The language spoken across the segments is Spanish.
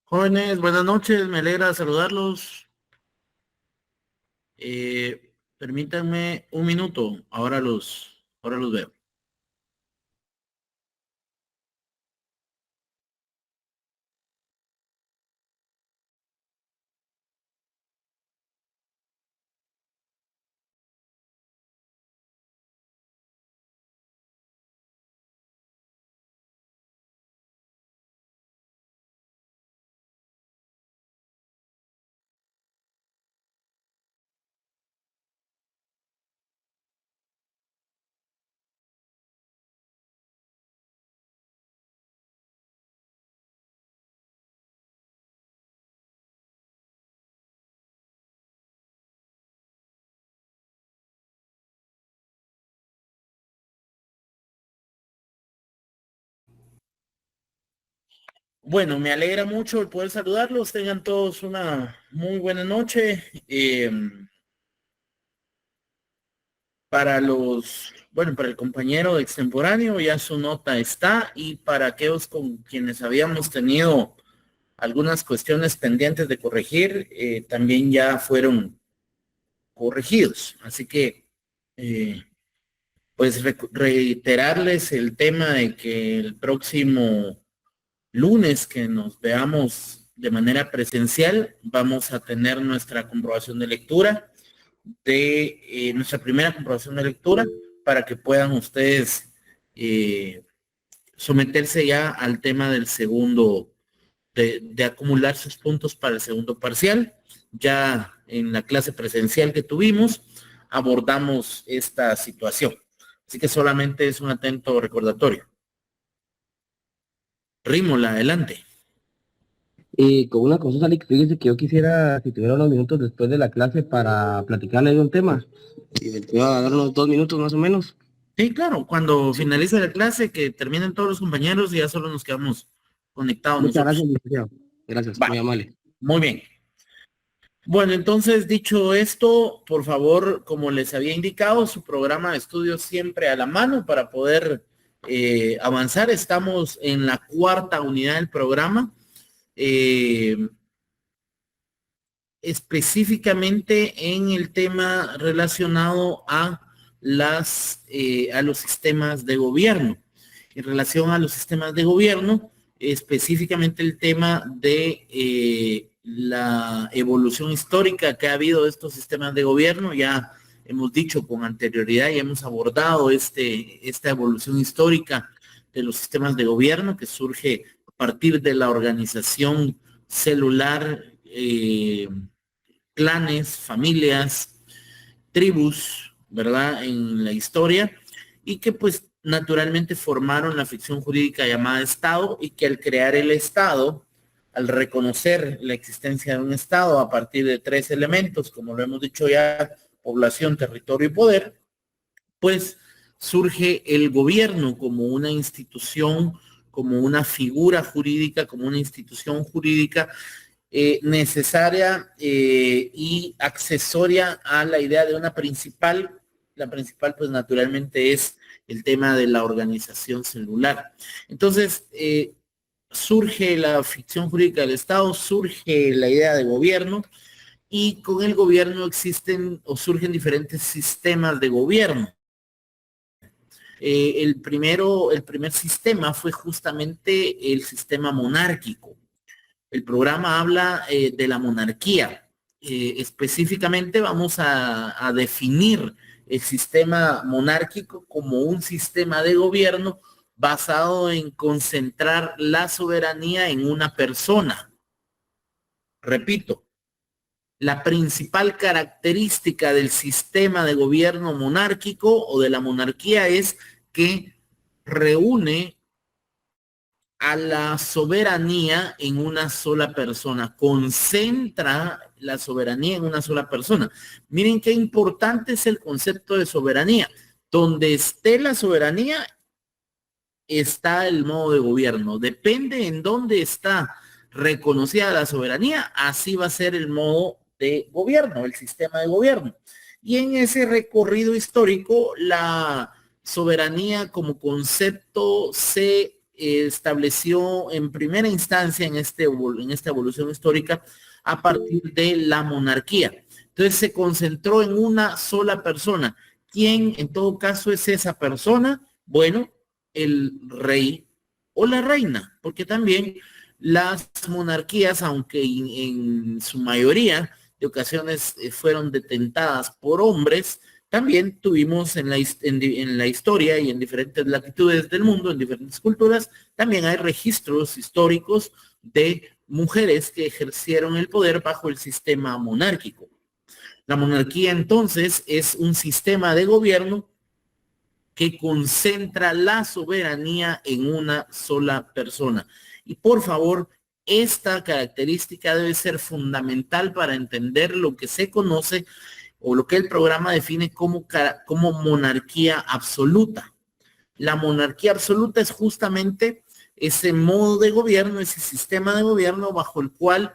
Jóvenes, buenas noches, me alegra saludarlos. Permítanme un minuto, ahora los veo. Bueno, me alegra mucho el poder saludarlos. Tengan todos una muy buena noche. Para el compañero extemporáneo ya su nota está, y para aquellos con quienes habíamos tenido algunas cuestiones pendientes de corregir, también ya fueron corregidos. Así que eh, pues reiterarles el tema de que el próximo lunes que nos veamos de manera presencial vamos a tener nuestra comprobación de lectura, nuestra primera comprobación de lectura, para que puedan ustedes eh, someterse ya al tema del segundo, de acumular sus puntos para el segundo parcial. Ya en la clase presencial que tuvimos abordamos esta situación. Así que solamente es un atento recordatorio. Rímola, adelante. Con una cosa, Alex, fíjese que yo quisiera, si tuviera unos minutos después de la clase para platicarle de un tema, y me pueda dar unos 2 minutos más o menos. Sí, claro, cuando finalice la clase, que terminen todos los compañeros y ya solo nos quedamos conectados Muchas gracias, nosotros. licenciado. Gracias, Va, muy amable. muy bien. Bueno, entonces, dicho esto, por favor, como les había indicado, su programa de estudio siempre a la mano para poder avanzar. Estamos en la cuarta unidad del programa. eh, Específicamente en el tema relacionado a los sistemas de gobierno. En relación a los sistemas de gobierno, específicamente el tema de la evolución histórica que ha habido de estos sistemas de gobierno. Ya hemos dicho con anterioridad y hemos abordado esta evolución histórica de los sistemas de gobierno, que surge a partir de la organización celular, clanes, familias, tribus, ¿verdad? En la historia, y que pues naturalmente formaron la ficción jurídica llamada Estado, y que al crear el Estado, al reconocer la existencia de un Estado a partir de tres elementos, como lo hemos dicho ya: población, territorio y poder, pues surge el gobierno como una institución, como una figura jurídica, como una institución jurídica necesaria y accesoria a la idea de una principal. La principal, pues naturalmente, es el tema de la organización celular. Entonces, surge la ficción jurídica del Estado, surge la idea de gobierno, y con el gobierno existen o surgen diferentes sistemas de gobierno. El primer sistema fue justamente el sistema monárquico. El programa habla de la monarquía. Específicamente vamos a definir el sistema monárquico como un sistema de gobierno basado en concentrar la soberanía en una persona. Repito, la principal característica del sistema de gobierno monárquico o de la monarquía es que reúne a la soberanía en una sola persona, concentra la soberanía en una sola persona. Miren qué importante es el concepto de soberanía. Donde esté la soberanía, está el modo de gobierno. Depende en dónde está reconocida la soberanía, así va a ser el modo de gobierno, el sistema de gobierno. Y en ese recorrido histórico, la soberanía como concepto se estableció en primera instancia en esta evolución histórica a partir de la monarquía. Entonces se concentró en una sola persona. ¿Quién en todo caso es esa persona? Bueno, el rey o la reina, porque también las monarquías, aunque en su mayoría de ocasiones fueron detentadas por hombres, también tuvimos en la historia y en diferentes latitudes del mundo, en diferentes culturas, también hay registros históricos de mujeres que ejercieron el poder bajo el sistema monárquico. La monarquía entonces es un sistema de gobierno que concentra la soberanía en una sola persona. Y por favor, esta característica debe ser fundamental para entender lo que se conoce o lo que el programa define como monarquía absoluta. La monarquía absoluta es justamente ese modo de gobierno, ese sistema de gobierno bajo el cual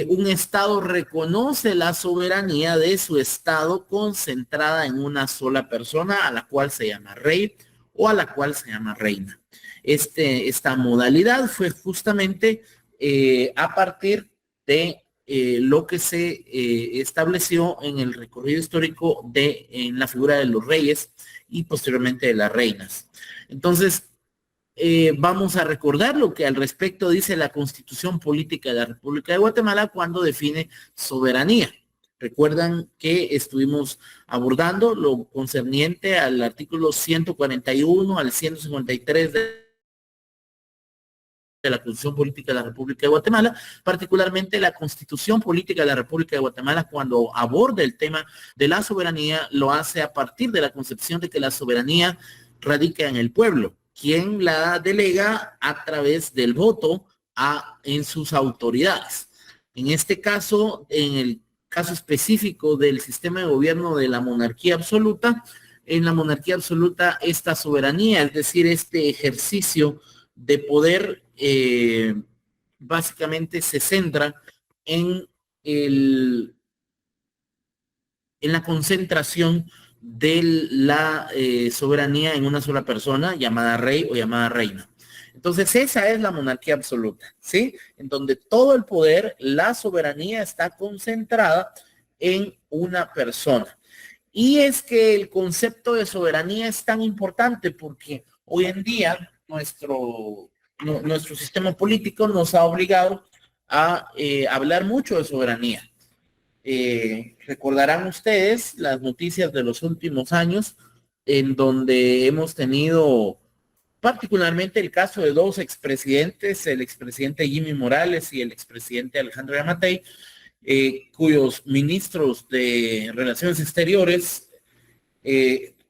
un estado reconoce la soberanía de su estado concentrada en una sola persona, a la cual se llama rey o a la cual se llama reina. Esta modalidad fue justamente a partir de lo que se estableció en el recorrido histórico en la figura de los reyes y posteriormente de las reinas. Entonces, vamos a recordar lo que al respecto dice la Constitución Política de la República de Guatemala cuando define soberanía. Recuerdan que estuvimos abordando lo concerniente al artículo 141 al 153 de la Constitución Política de la República de Guatemala, particularmente la Constitución Política de la República de Guatemala, cuando aborda el tema de la soberanía, lo hace a partir de la concepción de que la soberanía radica en el pueblo, quien la delega a través del voto en sus autoridades. En este caso, en el caso específico del sistema de gobierno de la monarquía absoluta, en la monarquía absoluta esta soberanía, es decir, este ejercicio de poder, básicamente se centra en la concentración de la soberanía en una sola persona, llamada rey o llamada reina. Entonces esa es la monarquía absoluta, ¿sí? En donde todo el poder, la soberanía está concentrada en una persona. Y es que el concepto de soberanía es tan importante porque hoy en día nuestro sistema político nos ha obligado a hablar mucho de soberanía. Recordarán ustedes las noticias de los últimos años en donde hemos tenido particularmente el caso de dos expresidentes, el expresidente Jimmy Morales y el expresidente Alejandro Yamatei, cuyos ministros de Relaciones Exteriores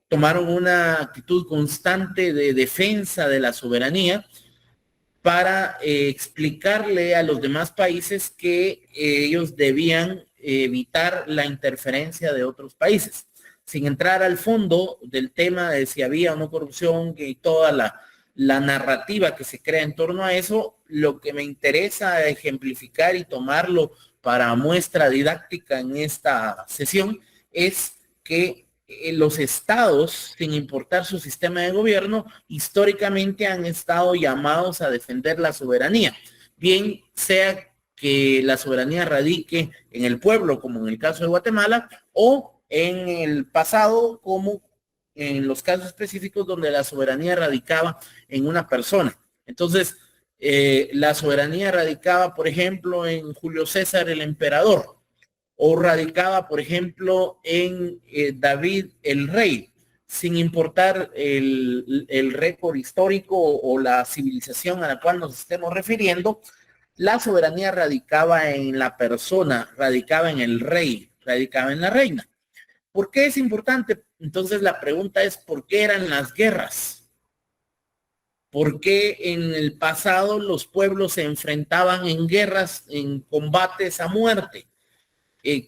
tomaron una actitud constante de defensa de la soberanía para explicarle a los demás países que ellos debían evitar la interferencia de otros países, sin entrar al fondo del tema de si había o no corrupción y toda la narrativa que se crea en torno a eso. Lo que me interesa ejemplificar y tomarlo para muestra didáctica en esta sesión es que los estados, sin importar su sistema de gobierno, históricamente han estado llamados a defender la soberanía, bien sea que la soberanía radique en el pueblo, como en el caso de Guatemala, o en el pasado, como en los casos específicos donde la soberanía radicaba en una persona. Entonces, la soberanía radicaba, por ejemplo, en Julio César el emperador, o radicaba, por ejemplo, en David el rey, sin importar el récord histórico o la civilización a la cual nos estemos refiriendo. La soberanía radicaba en la persona, radicaba en el rey, radicaba en la reina. ¿Por qué es importante? Entonces la pregunta es, ¿por qué eran las guerras? ¿Por qué en el pasado los pueblos se enfrentaban en guerras, en combates a muerte?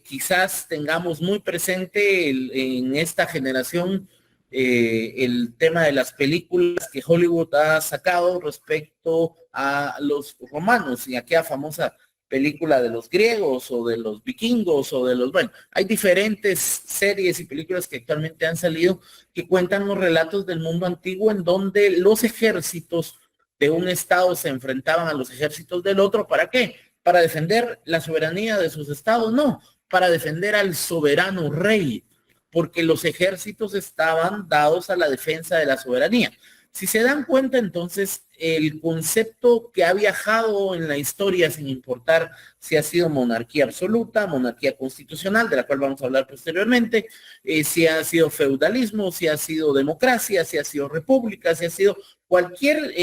Quizás tengamos muy presente en esta generación el tema de las películas que Hollywood ha sacado respecto a los romanos y aquella famosa película de los griegos o de los vikingos o de los, bueno, hay diferentes series y películas que actualmente han salido que cuentan los relatos del mundo antiguo en donde los ejércitos de un estado se enfrentaban a los ejércitos del otro. ¿Para qué? ¿Para defender la soberanía de sus estados? No, para defender al soberano rey, porque los ejércitos estaban dados a la defensa de la soberanía. Si se dan cuenta, entonces, el concepto que ha viajado en la historia, sin importar si ha sido monarquía absoluta, monarquía constitucional, de la cual vamos a hablar posteriormente, si ha sido feudalismo, si ha sido democracia, si ha sido república, si ha sido cualquier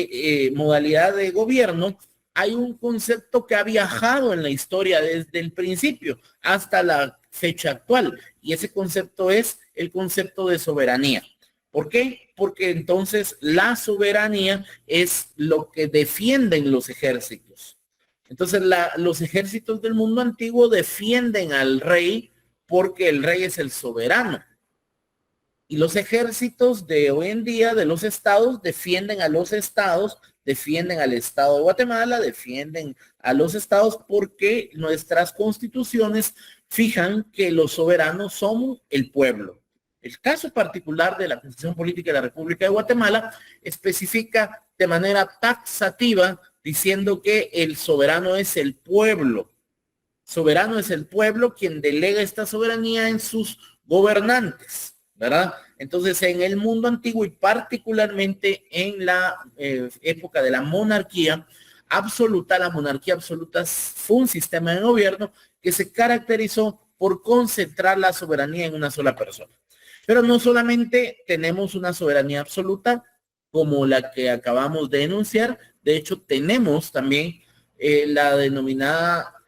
modalidad de gobierno, hay un concepto que ha viajado en la historia desde el principio hasta la fecha actual, y ese concepto es el concepto de soberanía. ¿Por qué? Porque entonces la soberanía es lo que defienden los ejércitos. Entonces los ejércitos del mundo antiguo defienden al rey porque el rey es el soberano. Y los ejércitos de hoy en día de los estados defienden a los estados, defienden al estado de Guatemala, defienden a los estados porque nuestras constituciones fijan que los soberanos son el pueblo. El caso particular de la Constitución Política de la República de Guatemala especifica de manera taxativa diciendo que el soberano es el pueblo. Soberano es el pueblo quien delega esta soberanía en sus gobernantes, ¿verdad? Entonces, en el mundo antiguo y particularmente en la época de la monarquía absoluta, la monarquía absoluta fue un sistema de gobierno que se caracterizó por concentrar la soberanía en una sola persona. Pero no solamente tenemos una soberanía absoluta como la que acabamos de enunciar, de hecho tenemos también la denominada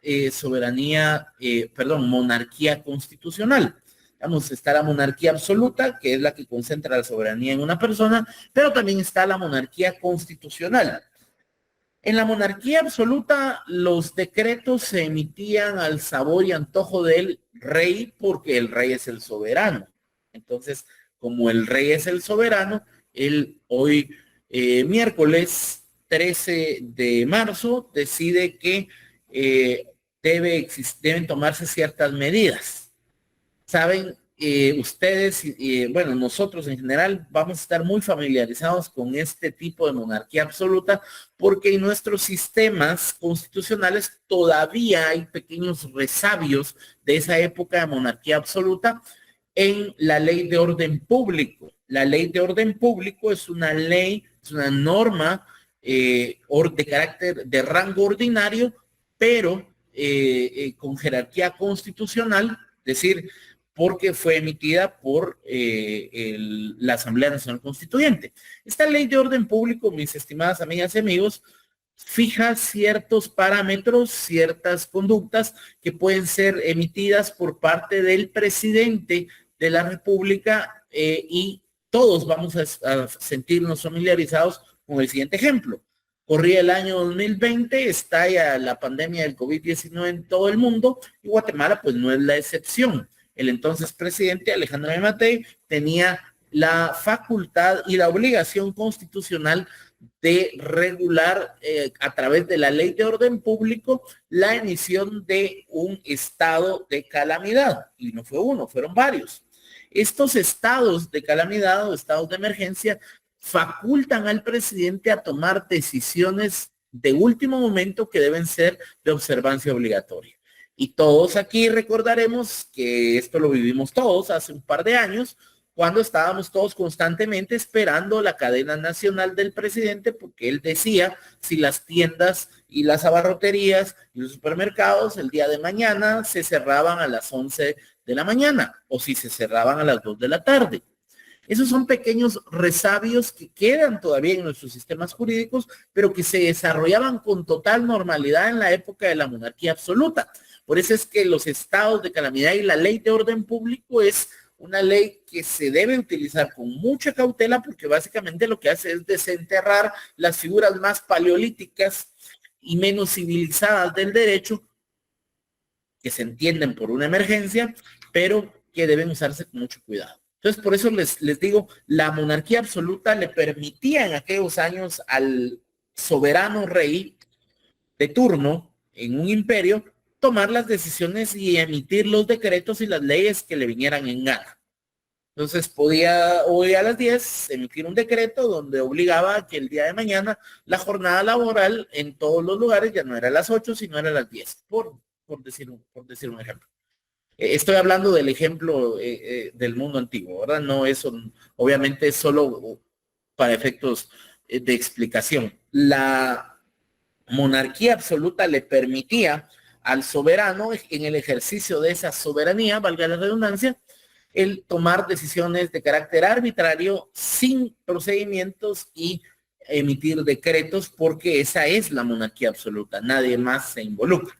monarquía constitucional. Vamos, está la monarquía absoluta, que es la que concentra la soberanía en una persona, pero también está la monarquía constitucional. En la monarquía absoluta, los decretos se emitían al sabor y antojo del rey porque el rey es el soberano. Entonces, como el rey es el soberano, él hoy, miércoles 13 de marzo, decide que deben tomarse ciertas medidas. Saben, ustedes, bueno, nosotros en general vamos a estar muy familiarizados con este tipo de monarquía absoluta porque en nuestros sistemas constitucionales todavía hay pequeños resabios de esa época de monarquía absoluta en la ley de orden público. La ley de orden público es una ley, es una norma de carácter de rango ordinario, pero con jerarquía constitucional, es decir, porque fue emitida por la Asamblea Nacional Constituyente. Esta ley de orden público, mis estimadas amigas y amigos, fija ciertos parámetros, ciertas conductas que pueden ser emitidas por parte del presidente de la República y todos vamos a sentirnos familiarizados con el siguiente ejemplo. Corría el año 2020, estalla la pandemia del COVID-19 en todo el mundo y Guatemala pues no es la excepción. El entonces presidente Alejandro Yamatei tenía la facultad y la obligación constitucional de regular a través de la ley de orden público la emisión de un estado de calamidad. Y no fue uno, fueron varios. Estos estados de calamidad o estados de emergencia facultan al presidente a tomar decisiones de último momento que deben ser de observancia obligatoria. Y todos aquí recordaremos que esto lo vivimos todos hace un par de años, cuando estábamos todos constantemente esperando la cadena nacional del presidente, porque él decía si las tiendas y las abarroterías y los supermercados el día de mañana se cerraban a las 11 de la mañana o si se cerraban a las 2 de la tarde. Esos son pequeños resabios que quedan todavía en nuestros sistemas jurídicos, pero que se desarrollaban con total normalidad en la época de la monarquía absoluta. Por eso es que los estados de calamidad y la ley de orden público es una ley que se debe utilizar con mucha cautela porque básicamente lo que hace es desenterrar las figuras más paleolíticas y menos civilizadas del derecho que se entienden por una emergencia, pero que deben usarse con mucho cuidado. Entonces, por eso les digo, la monarquía absoluta le permitía en aquellos años al soberano rey de turno en un imperio tomar las decisiones y emitir los decretos y las leyes que le vinieran en gana. Entonces podía hoy a las 10 emitir un decreto donde obligaba a que el día de mañana la jornada laboral en todos los lugares ya no era a las 8, sino era a las 10, por decir un ejemplo. Estoy hablando del ejemplo del mundo antiguo, ¿verdad? No, eso obviamente es solo para efectos de explicación. La monarquía absoluta le permitía al soberano, en el ejercicio de esa soberanía, valga la redundancia, el tomar decisiones de carácter arbitrario sin procedimientos y emitir decretos, porque esa es la monarquía absoluta, nadie más se involucra.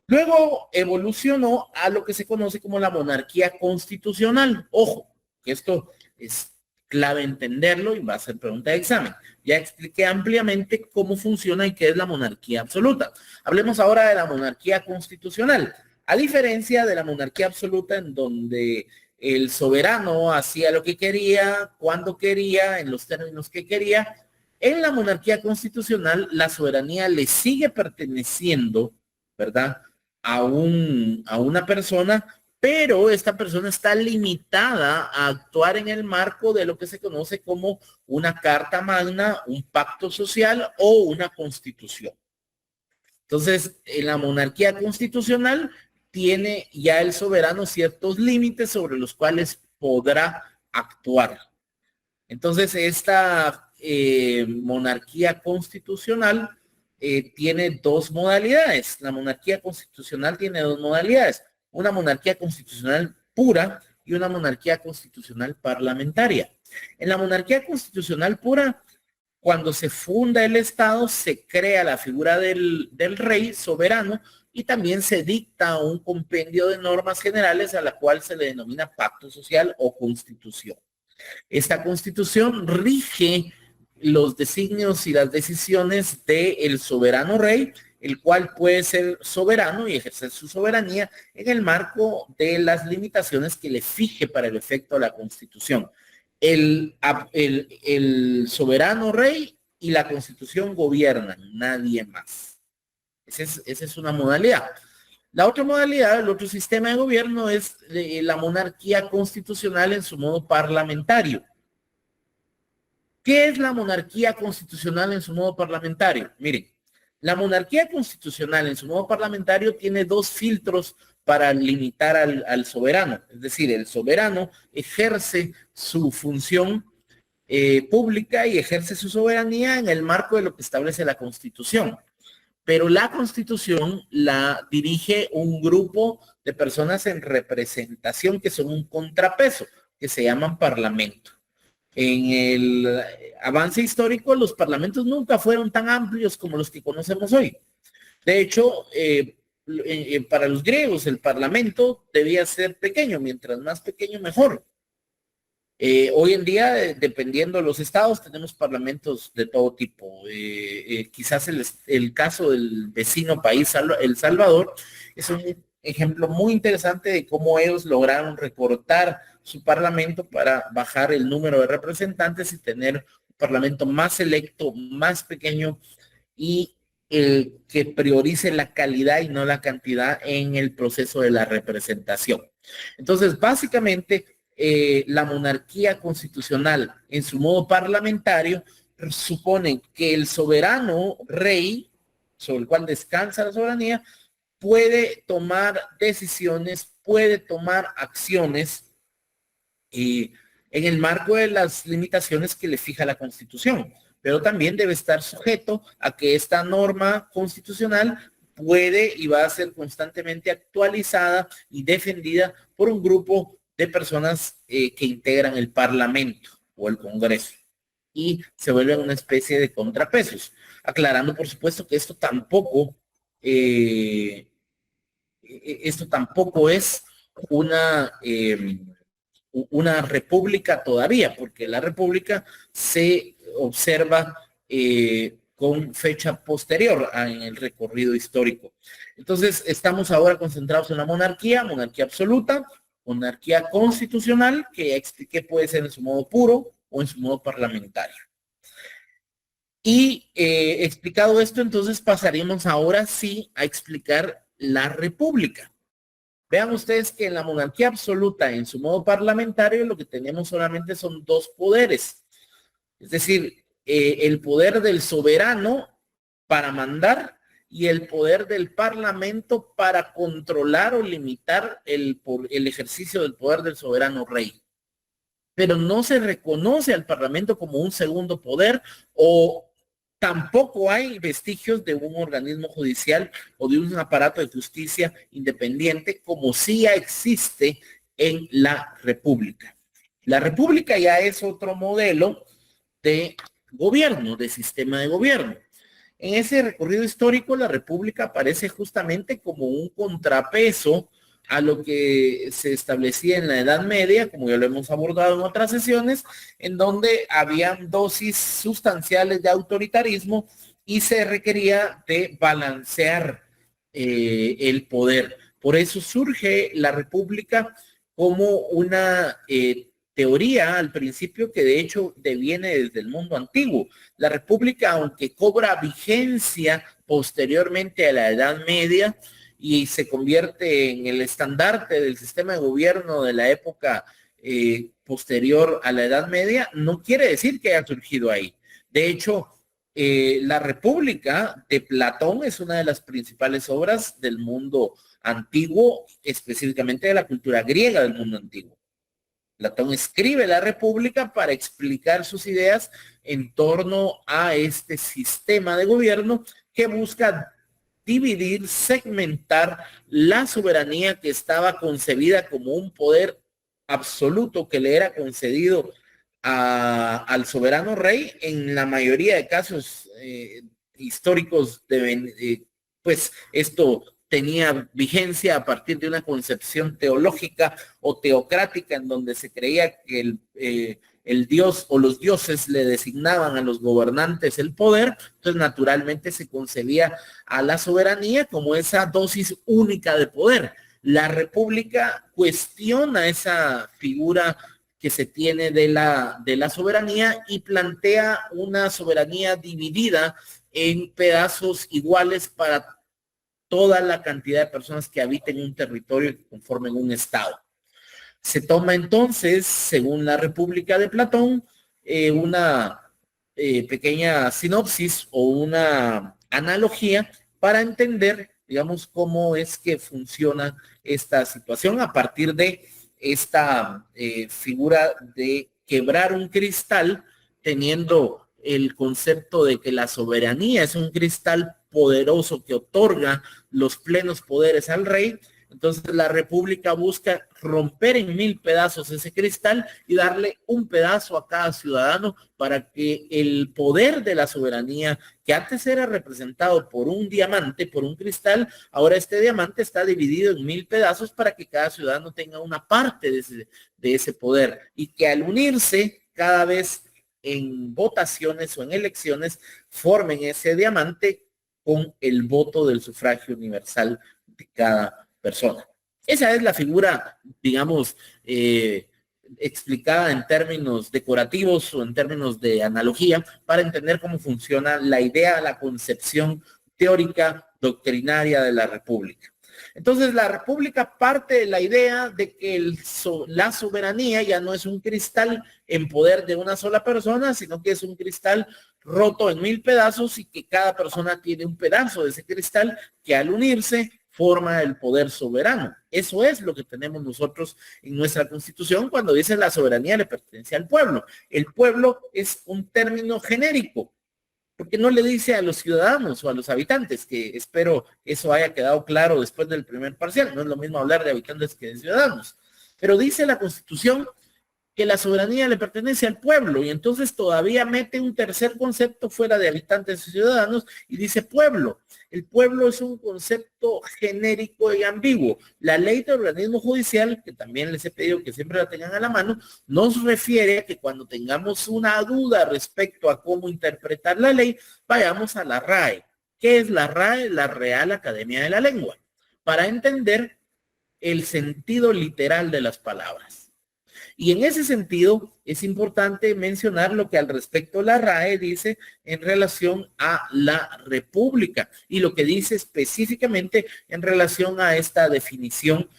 Luego evolucionó a lo que se conoce como la monarquía constitucional. Ojo, que esto es clave entenderlo y va a ser pregunta de examen. Ya expliqué ampliamente cómo funciona y qué es la monarquía absoluta. Hablemos ahora de la monarquía constitucional. A diferencia de la monarquía absoluta, en donde el soberano hacía lo que quería, cuando quería, en los términos que quería, en la monarquía constitucional la soberanía le sigue perteneciendo, ¿verdad?, a una persona, pero esta persona está limitada a actuar en el marco de lo que se conoce como una carta magna, un pacto social o una constitución. Entonces, en la monarquía constitucional tiene ya el soberano ciertos límites sobre los cuales podrá actuar. Entonces, esta monarquía constitucional tiene dos modalidades. La monarquía constitucional tiene dos modalidades. Una monarquía constitucional pura y una monarquía constitucional parlamentaria. En la monarquía constitucional pura, cuando se funda el Estado, se crea la figura del rey soberano y también se dicta un compendio de normas generales a la cual se le denomina pacto social o constitución. Esta constitución rige los designios y las decisiones del soberano rey, el cual puede ser soberano y ejercer su soberanía en el marco de las limitaciones que le fije para el efecto de la constitución. El soberano rey y la constitución gobiernan, nadie más. Esa es una modalidad. La otra modalidad, el otro sistema de gobierno es la monarquía constitucional en su modo parlamentario. ¿Qué es la monarquía constitucional en su modo parlamentario? Miren, la monarquía constitucional en su modo parlamentario tiene dos filtros para limitar al soberano. Es decir, el soberano ejerce su función pública y ejerce su soberanía en el marco de lo que establece la Constitución. Pero la Constitución la dirige un grupo de personas en representación que son un contrapeso, que se llaman parlamento. En el avance histórico, los parlamentos nunca fueron tan amplios como los que conocemos hoy. De hecho, para los griegos el parlamento debía ser pequeño, mientras más pequeño mejor. Hoy en día, dependiendo de los estados, tenemos parlamentos de todo tipo. Quizás el caso del vecino país, El Salvador, es un ejemplo muy interesante de cómo ellos lograron recortar su parlamento para bajar el número de representantes y tener un parlamento más selecto, más pequeño y que priorice la calidad y no la cantidad en el proceso de la representación. Entonces, básicamente, la monarquía constitucional en su modo parlamentario supone que el soberano rey, sobre el cual descansa la soberanía, puede tomar decisiones, puede tomar acciones en el marco de las limitaciones que le fija la Constitución, pero también debe estar sujeto a que esta norma constitucional puede y va a ser constantemente actualizada y defendida por un grupo de personas que integran el Parlamento o el Congreso y se vuelven una especie de contrapesos, aclarando por supuesto que esto tampoco es una república todavía, porque la república se observa con fecha posterior en el recorrido histórico. Entonces, estamos ahora concentrados en la monarquía absoluta, monarquía constitucional, que ya expliqué puede ser en su modo puro o en su modo parlamentario. Y explicado esto, entonces pasaríamos ahora sí a explicar la república. Vean ustedes que en la monarquía absoluta, en su modo parlamentario, lo que tenemos solamente son dos poderes. Es decir, el poder del soberano para mandar y el poder del parlamento para controlar o limitar el ejercicio del poder del soberano rey. Pero no se reconoce al parlamento como un segundo poder o tampoco hay vestigios de un organismo judicial o de un aparato de justicia independiente como sí ya existe en la República. La República ya es otro modelo de gobierno, de sistema de gobierno. En ese recorrido histórico, la República aparece justamente como un contrapeso a lo que se establecía en la Edad Media, como ya lo hemos abordado en otras sesiones, en donde habían dosis sustanciales de autoritarismo y se requería de balancear el poder. Por eso surge la República como una teoría al principio que de hecho deviene desde el mundo antiguo. La República, aunque cobra vigencia posteriormente a la Edad Media y se convierte en el estandarte del sistema de gobierno de la época posterior a la Edad Media, no quiere decir que haya surgido ahí. De hecho, la República de Platón es una de las principales obras del mundo antiguo, específicamente de la cultura griega del mundo antiguo. Platón escribe la República para explicar sus ideas en torno a este sistema de gobierno que busca dividir, segmentar la soberanía que estaba concebida como un poder absoluto que le era concedido al soberano rey en la mayoría de casos históricos. Pues esto tenía vigencia a partir de una concepción teológica o teocrática en donde se creía que el dios o los dioses le designaban a los gobernantes el poder. Entonces naturalmente se concebía a la soberanía como esa dosis única de poder. La República cuestiona esa figura que se tiene de la soberanía y plantea una soberanía dividida en pedazos iguales para toda la cantidad de personas que habiten un territorio y que conformen un estado. Se toma entonces, según la República de Platón, una pequeña sinopsis o una analogía para entender, digamos, cómo es que funciona esta situación a partir de esta figura de quebrar un cristal, teniendo el concepto de que la soberanía es un cristal poderoso que otorga los plenos poderes al rey. Entonces la República busca romper en 1000 pedazos ese cristal y darle un pedazo a cada ciudadano para que el poder de la soberanía, que antes era representado por un diamante, por un cristal, ahora este diamante está dividido en 1000 pedazos para que cada ciudadano tenga una parte de ese poder y que al unirse cada vez en votaciones o en elecciones formen ese diamante con el voto del sufragio universal de cada persona. Esa es la figura, digamos, explicada en términos decorativos o en términos de analogía para entender cómo funciona la idea, la concepción teórica, doctrinaria de la República. Entonces, la República parte de la idea de que la soberanía ya no es un cristal en poder de una sola persona, sino que es un cristal roto en 1000 pedazos y que cada persona tiene un pedazo de ese cristal que al unirse forma el poder soberano. Eso es lo que tenemos nosotros en nuestra Constitución cuando dice la soberanía le pertenece al pueblo. El pueblo es un término genérico, porque no le dice a los ciudadanos o a los habitantes, que espero eso haya quedado claro después del primer parcial. No es lo mismo hablar de habitantes que de ciudadanos. Pero dice la Constitución que la soberanía le pertenece al pueblo y entonces todavía mete un tercer concepto fuera de habitantes y ciudadanos y dice pueblo. El pueblo es un concepto genérico y ambiguo. La ley de organismo judicial, que también les he pedido que siempre la tengan a la mano, nos refiere a que cuando tengamos una duda respecto a cómo interpretar la ley, vayamos a la RAE. ¿Qué es la RAE? La Real Academia de la Lengua, para entender el sentido literal de las palabras. Y en ese sentido es importante mencionar lo que al respecto la RAE dice en relación a la República y lo que dice específicamente en relación a esta definición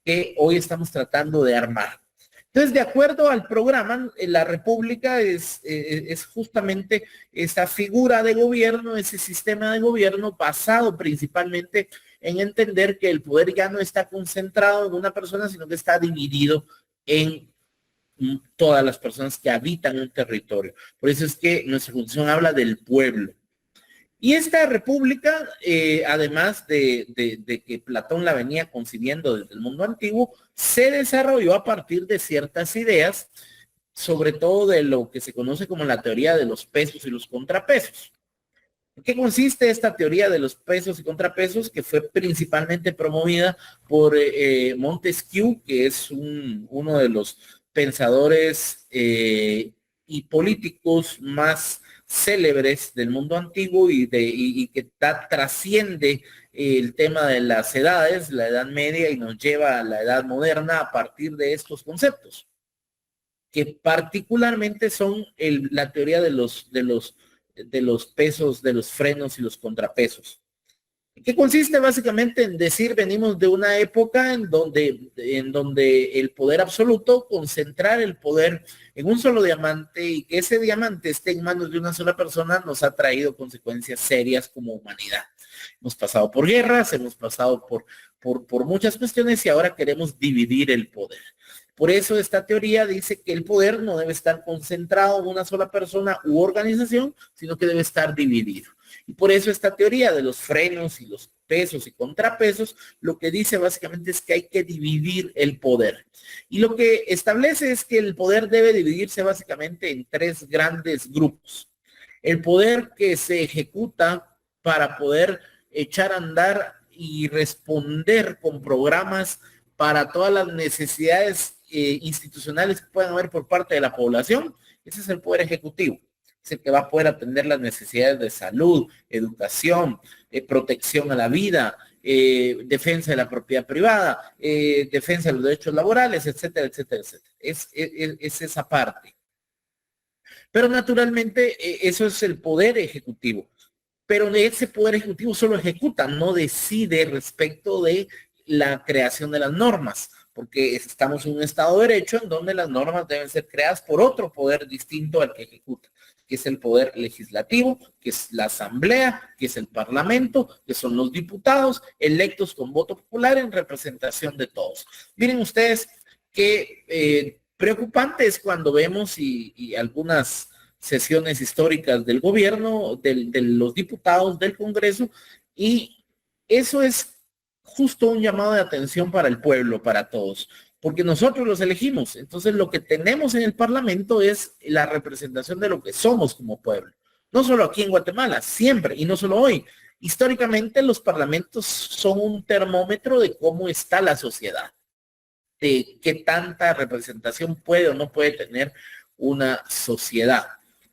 que hoy estamos tratando de armar. Entonces, de acuerdo al programa, la República es justamente esa figura de gobierno, ese sistema de gobierno basado principalmente en entender que el poder ya no está concentrado en una persona, sino que está dividido en todas las personas que habitan un territorio. Por eso es que nuestra Constitución habla del pueblo. Y esta república, además de que Platón la venía concibiendo desde el mundo antiguo, se desarrolló a partir de ciertas ideas, sobre todo de lo que se conoce como la teoría de los pesos y los contrapesos. ¿En qué consiste esta teoría de los pesos y contrapesos? Que fue principalmente promovida por Montesquieu, que es uno de los pensadores y políticos más célebres del mundo antiguo y que trasciende el tema de las edades, la Edad Media, y nos lleva a la Edad Moderna a partir de estos conceptos, que particularmente son la teoría de los pesos, de los frenos y los contrapesos. ¿Qué consiste? Básicamente en decir, venimos de una época en donde el poder absoluto, concentrar el poder en un solo diamante y que ese diamante esté en manos de una sola persona, nos ha traído consecuencias serias como humanidad. Hemos pasado por guerras, hemos pasado por muchas cuestiones y ahora queremos dividir el poder. Por eso esta teoría dice que el poder no debe estar concentrado en una sola persona u organización, sino que debe estar dividido. Y por eso esta teoría de los frenos y los pesos y contrapesos, lo que dice básicamente es que hay que dividir el poder. Y lo que establece es que el poder debe dividirse básicamente en tres grandes grupos. El poder que se ejecuta para poder echar a andar y responder con programas para todas las necesidades institucionales que puedan haber por parte de la población. Ese es el poder ejecutivo. Es el que va a poder atender las necesidades de salud, educación, protección a la vida, defensa de la propiedad privada, defensa de los derechos laborales, etcétera, etcétera, etcétera. Es esa parte. Pero naturalmente eso es el poder ejecutivo. Pero ese poder ejecutivo solo ejecuta, no decide respecto de la creación de las normas, porque estamos en un Estado de Derecho en donde las normas deben ser creadas por otro poder distinto al que ejecuta, que es el poder legislativo, que es la Asamblea, que es el Parlamento, que son los diputados electos con voto popular en representación de todos. Miren ustedes que preocupante es cuando vemos y algunas sesiones históricas del gobierno, de los diputados, del Congreso, y eso es justo un llamado de atención para el pueblo, para todos, porque nosotros los elegimos. Entonces lo que tenemos en el Parlamento es la representación de lo que somos como pueblo. No solo aquí en Guatemala, siempre, y no solo hoy. Históricamente los parlamentos son un termómetro de cómo está la sociedad, de qué tanta representación puede o no puede tener una sociedad.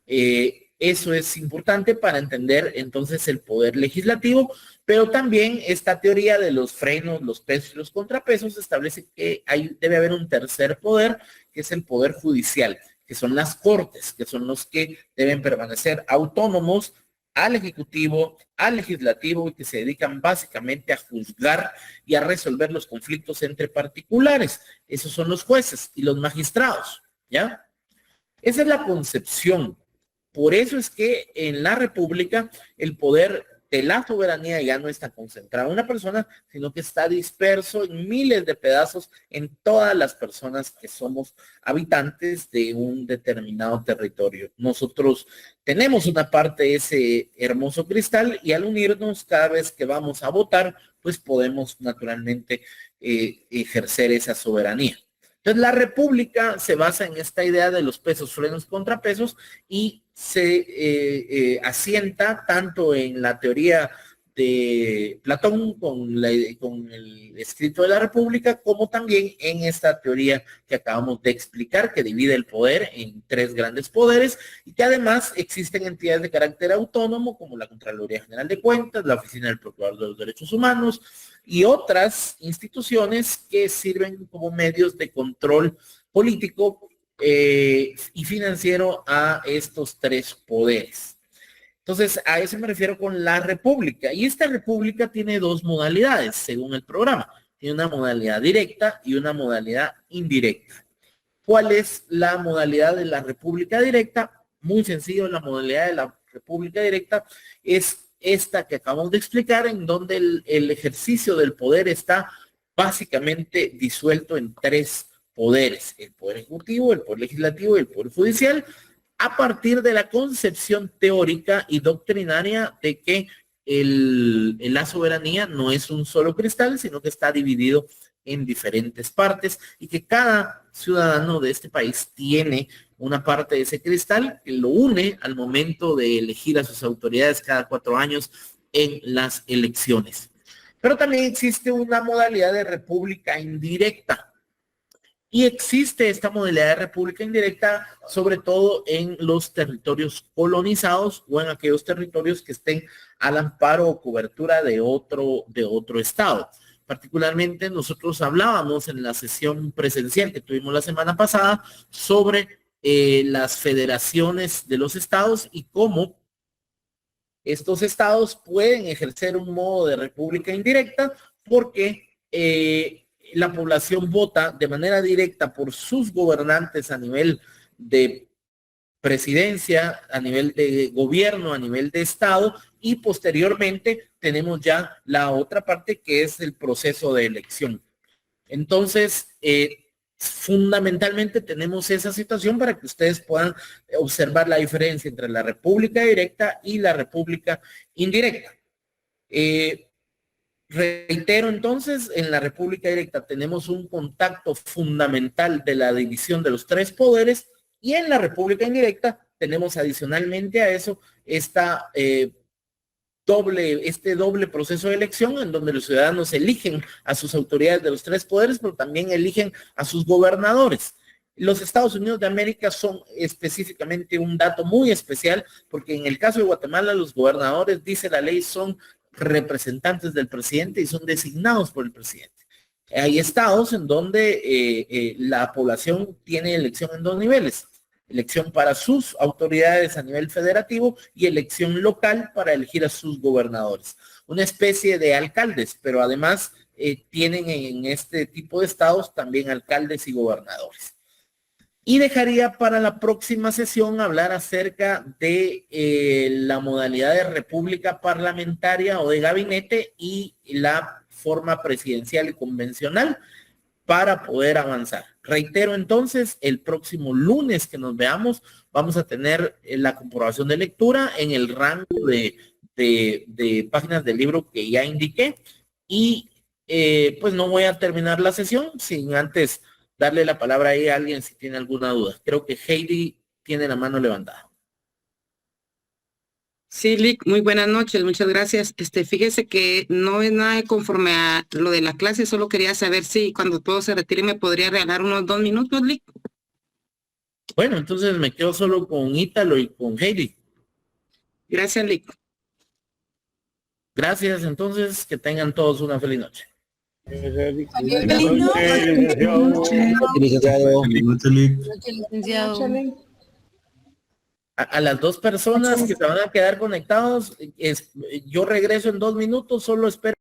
Eso es importante para entender entonces el poder legislativo, pero también esta teoría de los frenos, los pesos y los contrapesos establece que debe haber un tercer poder, que es el poder judicial, que son las cortes, que son los que deben permanecer autónomos al ejecutivo, al legislativo, y que se dedican básicamente a juzgar y a resolver los conflictos entre particulares. Esos son los jueces y los magistrados, ¿ya? Esa es la concepción. Por eso es que en la República el poder de la soberanía ya no está concentrado en una persona, sino que está disperso en miles de pedazos en todas las personas que somos habitantes de un determinado territorio. Nosotros tenemos una parte de ese hermoso cristal y al unirnos cada vez que vamos a votar, pues podemos naturalmente ejercer esa soberanía. Entonces la república se basa en esta idea de los pesos, frenos, contrapesos y se asienta tanto en la teoría de Platón con el escrito de la república, como también en esta teoría que acabamos de explicar, que divide el poder en tres grandes poderes y que además existen entidades de carácter autónomo como la Contraloría General de Cuentas, la Oficina del Procurador de los Derechos Humanos, y otras instituciones que sirven como medios de control político y financiero a estos tres poderes. Entonces, a eso me refiero con la república. Y esta república tiene dos modalidades, según el programa. tiene una modalidad directa y una modalidad indirecta. ¿Cuál es la modalidad de la república directa? Muy sencillo, la modalidad de la república directa es esta que acabamos de explicar, en donde el ejercicio del poder está básicamente disuelto en tres poderes: el poder ejecutivo, el poder legislativo y el poder judicial, a partir de la concepción teórica y doctrinaria de que la soberanía no es un solo cristal, sino que está dividido en diferentes partes y que cada ciudadano de este país tiene una parte de ese cristal que lo une al momento de elegir a sus autoridades cada 4 años en las elecciones. Pero también existe una modalidad de república indirecta. Y existe esta modalidad de república indirecta sobre todo en los territorios colonizados o en aquellos territorios que estén al amparo o cobertura de otro estado. Particularmente nosotros hablábamos en la sesión presencial que tuvimos la semana pasada sobre las federaciones de los estados y cómo estos estados pueden ejercer un modo de república indirecta porque la población vota de manera directa por sus gobernantes a nivel de presidencia, a nivel de gobierno, a nivel de estado, y posteriormente tenemos ya la otra parte que es el proceso de elección. Entonces, fundamentalmente tenemos esa situación para que ustedes puedan observar la diferencia entre la república directa y la república indirecta. Reitero entonces, en la república directa tenemos un contacto fundamental de la división de los tres poderes, y en la república indirecta tenemos adicionalmente a eso este doble proceso de elección en donde los ciudadanos eligen a sus autoridades de los tres poderes, pero también eligen a sus gobernadores. Los Estados Unidos de América son específicamente un dato muy especial, porque en el caso de Guatemala los gobernadores, dice la ley, son representantes del presidente y son designados por el presidente. Hay estados en donde la población tiene elección en 2 niveles: elección para sus autoridades a nivel federativo y elección local para elegir a sus gobernadores. Una especie de alcaldes, pero además tienen en este tipo de estados también alcaldes y gobernadores. Y dejaría para la próxima sesión hablar acerca de la modalidad de república parlamentaria o de gabinete y la forma presidencial y convencional para poder avanzar. Reitero entonces, el próximo lunes que nos veamos vamos a tener la comprobación de lectura en el rango de páginas del libro que ya indiqué, y pues no voy a terminar la sesión sin antes darle la palabra ahí a alguien si tiene alguna duda. Creo que Heidi tiene la mano levantada. Sí, Lick, muy buenas noches, muchas gracias. Fíjese que no es nada conforme a lo de la clase, solo quería saber si cuando todo se retire me podría regalar unos 2 minutos, Lick. Bueno, entonces me quedo solo con Ítalo y con Heidi. Gracias, Lick. Gracias, entonces, que tengan todos una feliz noche. A las 2 personas que se van a quedar conectados, yo regreso en 2 minutos, solo espero